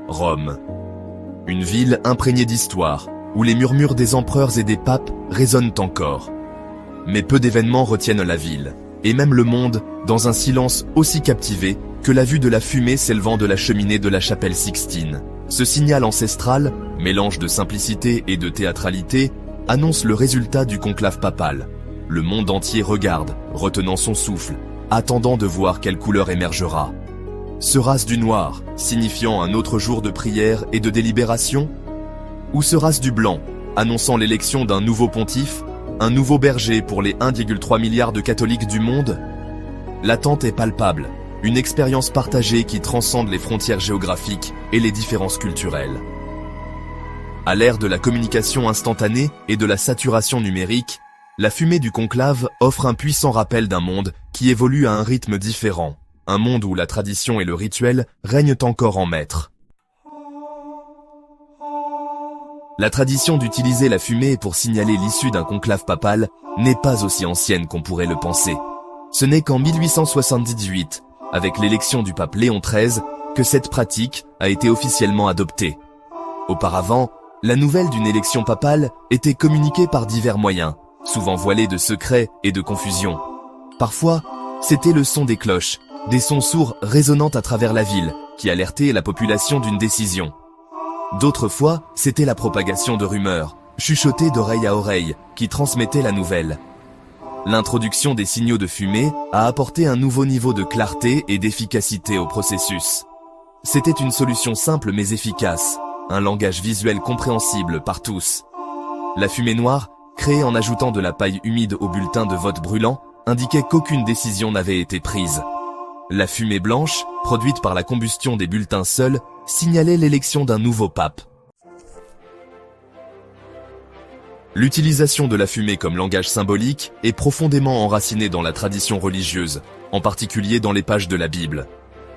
Rome. Une ville imprégnée d'histoire, où les murmures des empereurs et des papes résonnent encore. Mais peu d'événements retiennent la ville, et même le monde, dans un silence aussi captivé que la vue de la fumée s'élevant de la cheminée de la chapelle Sixtine. Ce signal ancestral, mélange de simplicité et de théâtralité, annonce le résultat du conclave papal. Le monde entier regarde, retenant son souffle, attendant de voir quelle couleur émergera. Sera-ce du noir, signifiant un autre jour de prière et de délibération? Ou sera-ce du blanc, annonçant l'élection d'un nouveau pontife, un nouveau berger pour les 1,3 milliard de catholiques du monde? L'attente est palpable, une expérience partagée qui transcende les frontières géographiques et les différences culturelles. À l'ère de la communication instantanée et de la saturation numérique, la fumée du conclave offre un puissant rappel d'un monde qui évolue à un rythme différent, un monde où la tradition et le rituel règnent encore en maître. La tradition d'utiliser la fumée pour signaler l'issue d'un conclave papal n'est pas aussi ancienne qu'on pourrait le penser. Ce n'est qu'en 1878, avec l'élection du pape Léon XIII, que cette pratique a été officiellement adoptée. Auparavant, la nouvelle d'une élection papale était communiquée par divers moyens, souvent voilés de secrets et de confusion. Parfois, c'était le son des cloches, des sons sourds résonnant à travers la ville, qui alertaient la population d'une décision. D'autres fois, c'était la propagation de rumeurs, chuchotées d'oreille à oreille, qui transmettaient la nouvelle. L'introduction des signaux de fumée a apporté un nouveau niveau de clarté et d'efficacité au processus. C'était une solution simple mais efficace, un langage visuel compréhensible par tous. La fumée noire, créée en ajoutant de la paille humide au bulletin de vote brûlant, indiquait qu'aucune décision n'avait été prise. La fumée blanche, produite par la combustion des bulletins seuls, signalait l'élection d'un nouveau pape. L'utilisation de la fumée comme langage symbolique est profondément enracinée dans la tradition religieuse, en particulier dans les pages de la Bible.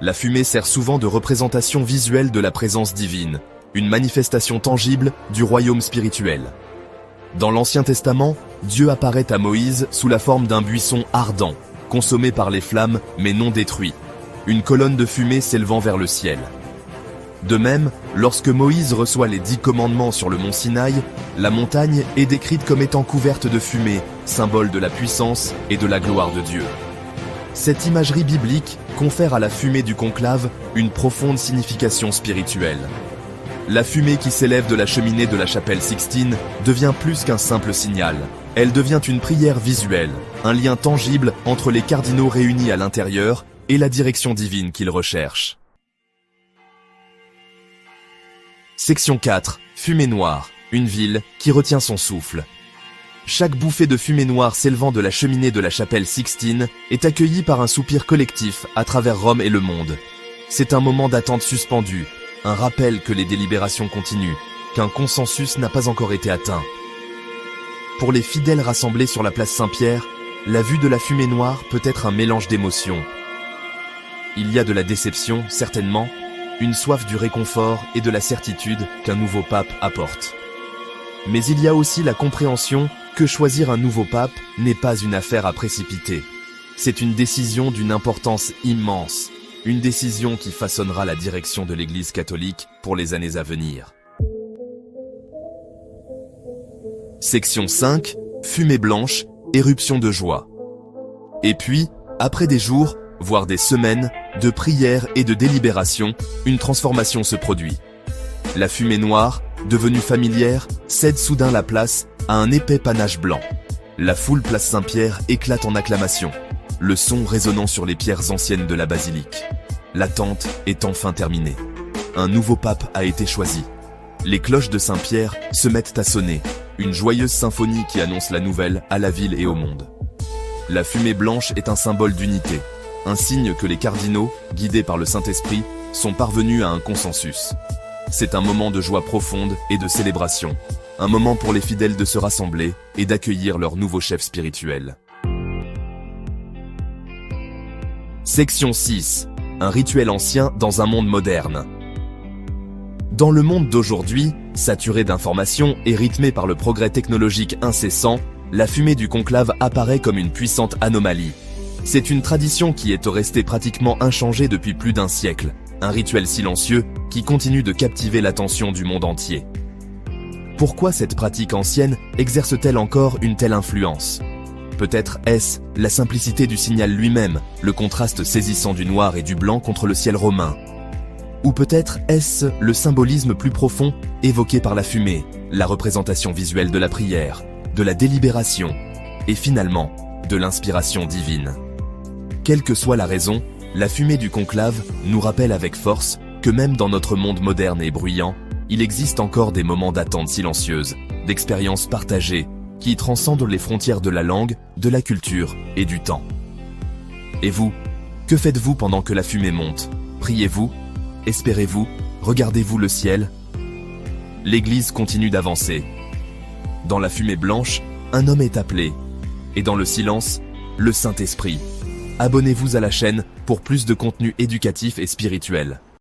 La fumée sert souvent de représentation visuelle de la présence divine, une manifestation tangible du royaume spirituel. Dans l'Ancien Testament, Dieu apparaît à Moïse sous la forme d'un buisson ardent, consommé par les flammes mais non détruit, une colonne de fumée s'élevant vers le ciel. De même, lorsque Moïse reçoit les 10 commandements sur le mont Sinaï, la montagne est décrite comme étant couverte de fumée, symbole de la puissance et de la gloire de Dieu. Cette imagerie biblique confère à la fumée du conclave une profonde signification spirituelle. La fumée qui s'élève de la cheminée de la chapelle Sixtine devient plus qu'un simple signal. Elle devient une prière visuelle, un lien tangible entre les cardinaux réunis à l'intérieur et la direction divine qu'ils recherchent. Section 4. Fumée noire, une ville qui retient son souffle. Chaque bouffée de fumée noire s'élevant de la cheminée de la chapelle Sixtine est accueillie par un soupir collectif à travers Rome et le monde. C'est un moment d'attente suspendu, un rappel que les délibérations continuent, qu'un consensus n'a pas encore été atteint. Pour les fidèles rassemblés sur la place Saint-Pierre, la vue de la fumée noire peut être un mélange d'émotions. Il y a de la déception, certainement, une soif du réconfort et de la certitude qu'un nouveau pape apporte. Mais il y a aussi la compréhension que choisir un nouveau pape n'est pas une affaire à précipiter. C'est une décision d'une importance immense, une décision qui façonnera la direction de l'Église catholique pour les années à venir. Section 5. Fumée blanche, éruption de joie. Et puis, après des jours, voire des semaines, de prières et de délibérations, une transformation se produit. La fumée noire, devenue familière, cède soudain la place à un épais panache blanc. La foule place Saint-Pierre éclate en acclamations, le son résonnant sur les pierres anciennes de la basilique. L'attente est enfin terminée. Un nouveau pape a été choisi. Les cloches de Saint-Pierre se mettent à sonner, une joyeuse symphonie qui annonce la nouvelle à la ville et au monde. La fumée blanche est un symbole d'unité, un signe que les cardinaux, guidés par le Saint-Esprit, sont parvenus à un consensus. C'est un moment de joie profonde et de célébration, un moment pour les fidèles de se rassembler et d'accueillir leur nouveau chef spirituel. Section 6. Un rituel ancien dans un monde moderne. Dans le monde d'aujourd'hui, saturé d'informations et rythmé par le progrès technologique incessant, la fumée du conclave apparaît comme une puissante anomalie. C'est une tradition qui est restée pratiquement inchangée depuis plus d'un siècle, un rituel silencieux qui continue de captiver l'attention du monde entier. Pourquoi cette pratique ancienne exerce-t-elle encore une telle influence? Peut-être est-ce la simplicité du signal lui-même, le contraste saisissant du noir et du blanc contre le ciel romain. Ou peut-être est-ce le symbolisme plus profond évoqué par la fumée, la représentation visuelle de la prière, de la délibération et finalement de l'inspiration divine. Quelle que soit la raison, la fumée du conclave nous rappelle avec force que même dans notre monde moderne et bruyant, il existe encore des moments d'attente silencieuse, d'expériences partagées, qui transcendent les frontières de la langue, de la culture et du temps. Et vous, que faites-vous pendant que la fumée monte? Priez-vous? Espérez-vous? Regardez-vous le ciel? L'Église continue d'avancer. Dans la fumée blanche, un homme est appelé. Et dans le silence, le Saint-Esprit. Abonnez-vous à la chaîne pour plus de contenu éducatif et spirituel.